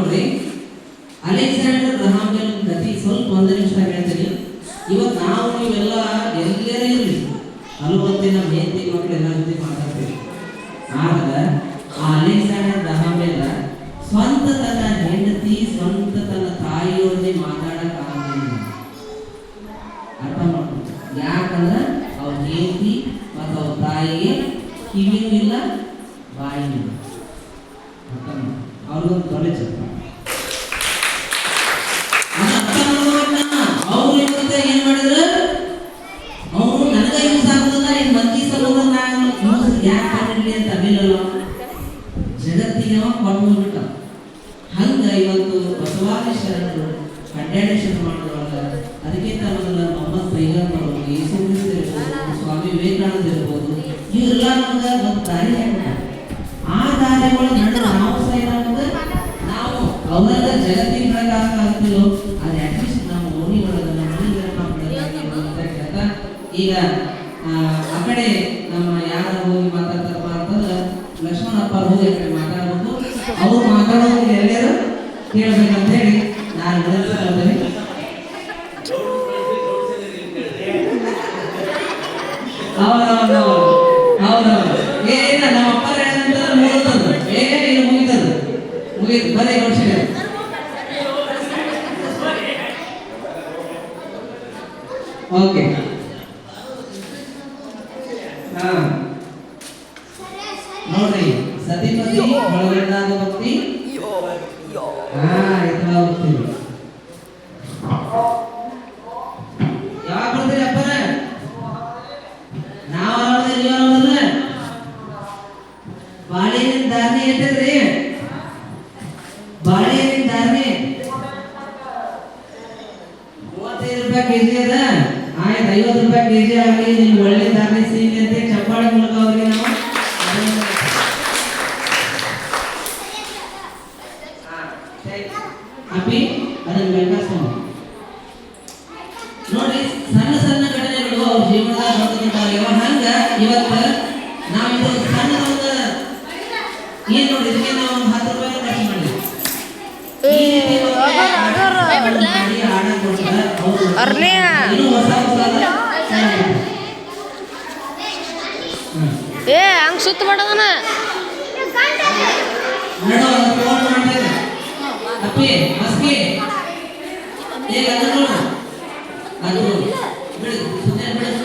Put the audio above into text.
ನೋಡ್ರಿ, Alexander Graham bell ಕಥೆ ಸ್ವಲ್ಪ ಒಂದು ನಿಮಿಷ ಹೇಳ್ತೀನಿ. ಇವತ್ತು ನಾವು ನೀವೆಲ್ಲ ಎಲ್ಲೇ ಇರಲಿ ಹಲವತ್ತಿನ ಮೇಂತಿ ಮಕ್ಕಳು ಎಲ್ಲ ಜೊತೆ ಮಾತಾಡ್ತೀವಿ. ಆದ್ರೆ ಆ ಅಲೆಕ್ಸಾಂಡರ್ ಗ್ರಹಾಂ ಬೆಲ್ ಸ್ವಂತ ತನ್ನ ಹೆಂಡತಿ, ಸ್ವಂತ ತನ್ನ ತಾಯಿಯವ್ರನ್ನೇ ಮಾತಾಡಕ್ ಆಗಲಿಲ್ಲ. ಅರ್ಥ ಮಾಡ್ಕೊಂಡು, ಯಾಕಂದ್ರೆ ಅವ್ರ ಹೆಂಡತಿ ಮತ್ತು ಅವ್ರ ತಾಯಿಗೆ ಕಿವಿನೂ ಇಲ್ಲ, ಬಾಯಿನೂ ಇಲ್ಲ. ಅರ್ಥ ಮಾಡಿ, ಅವ್ರಿಗೊಂದು ತೊಲೆ ಚಪ್ಪ. ಅವ್ರು ಇವತ್ತ ಏನ್ ಮಾಡಿದ್ರು, ಅವ್ರು ನನಗ ಯೂಸ್ ಆಗೋದನ್ನ ಏನ್ ಮಂದಿ ಸಲುವಾಗಿ ನಾನು ಯೂಸ್ ಯಾಕೆ ಮಾಡಿರ್ಲಿ ಅಂತ ಅಭಿಲಲ್ಲ, ಜಗತ್ತಿಗೆ ಕೊಟ್ಟು ಹೋಗ್ಬಿಟ್ಟ. ಹಂಗ ಇವತ್ತು ಬಸವಾದಿ ಶರಣರು ಅಡ್ಡಾಡೇಶನ್ ಮಾಡೋದ್ರೊಳಗ ಅದಕ್ಕಿಂತ ಮೊದಲ ಮೊಹಮ್ಮದ್ ಪೈಗಂಬರ್ ಅವರು, ಯೇಸು ಕ್ರಿಸ್ತ ಇರ್ಬೋದು, ಸ್ವಾಮಿ ವಿವೇಕಾನಂದ ಇರ್ಬೋದು, ಇವರೆಲ್ಲ ನಮ್ಗೆ ಒಂದು ದಾರಿ ಹಾಕ್ತಾರೆ. ಆ ದಾರಿ ಒಳಗೆ ನಾವು ಸಹ ನಮ್ಗೆ ನಾವು ಅವರ ಜಗತ್ತಿನ ಒಳಗೆ ಆಗ್ತಿಲ್ಲೋ ಅದು ಅಟ್ಲೀಸ್ಟ್ ನಮ್ಮ ಓಣಿ ಒಳಗೆ ನಮ್ಮ ಈಗ ಆ ಕಡೆ ನಮ್ಮ ಯಾರು ಹೋಗಿ ಮಾತಾಡ್ತಾರಪ್ಪ ಅಂತಂದ್ರೆ ಲಕ್ಷ್ಮಣಪ್ಪ ಹೋಗಿ ಆ ಕಡೆ ಮಾತಾಡ್ಬೇಕು. ಅವ್ರು ಮಾತಾಡೋದು ಎಲ್ಲರೂ ಕೇಳಬೇಕಂತ ಹೇಳಿ ನಾನು ವಿನಂತಿಸ್ಕೊಳ್ತೇನೆ. ಹೌದೌದು ಏನ ನಮ್ಮ ಅಪ್ಪ ಏನಂತಂದ್ರೆ ಮುಗಿತದ್ದು, ಇದು ಮುಗಿತದ್ದು, ಮುಗೀತು ಬರೀ ವರ್ಷ. ಓಕೆ, ನೋಡ್ರಿ, ಸತಿಪತಿ ಒಳಗಡೆದಾಗ ಭಕ್ತಿ, ಹೋಗ್ತೀವಿ. ಯಾವಾಗ ಬರ್ತೀರಿ ಅಪ್ಪನ? ನಾವ್ ಅಲ್ಲ ಬಾಳೆಹಣ್ಣಿನ ಧಾರಣೆ ಎಷ್ಟದ್ರಿ? ಬಾಳೆಹಣ್ಣಿನ ಧಾರಣೆ 35 ರೂಪಾಯಿ ಕೆಜಿ ಅದ. ಆಯ್ತು, 50 ರೂಪಾಯಿ ಕೆಜಿ ಆಗಲಿ, ನಿಮ್ಗೆ ಒಳ್ಳೆ ಧಾರಣೆ ಸಿಗಲಿ ಅಂತ ಚಪ್ಪಾಳೆ ಮೂಲಕ ಅವ್ರಿಗೆ ನಾವು ಅಪ್ಪಿ ಅದನ್ನು ಬೆಳಕಾಸ್ಕೊಂಡು ನೋಡಿ. ಸಣ್ಣ ಸಣ್ಣ ಘಟನೆಗಳು ಅವ್ರ ಜೀವನದಾಗ ಬದುಕಿರ್ತಾವೆ. ಹಂಗ ಇವತ್ತು ನಾವಿದು ಸಣ್ಣ ಒಂದು ಏನ್ ನೋಡಿ, ಇದಕ್ಕೆ ನಾವು ಒಂದು 10 ರೂಪಾಯಿ ಖರ್ಚು ಮಾಡಿದ್ವಿ. ಹಂಗ ಸುತ್ತ ಮಾಡದನ ಅಪ್ಪಿ ಮಸ್ಕಿ ಈಗ ಅದು ನೋಡು, ಅದು ಬಿಡು, ಸುಮ್ಮನೆ ಬಿಡು.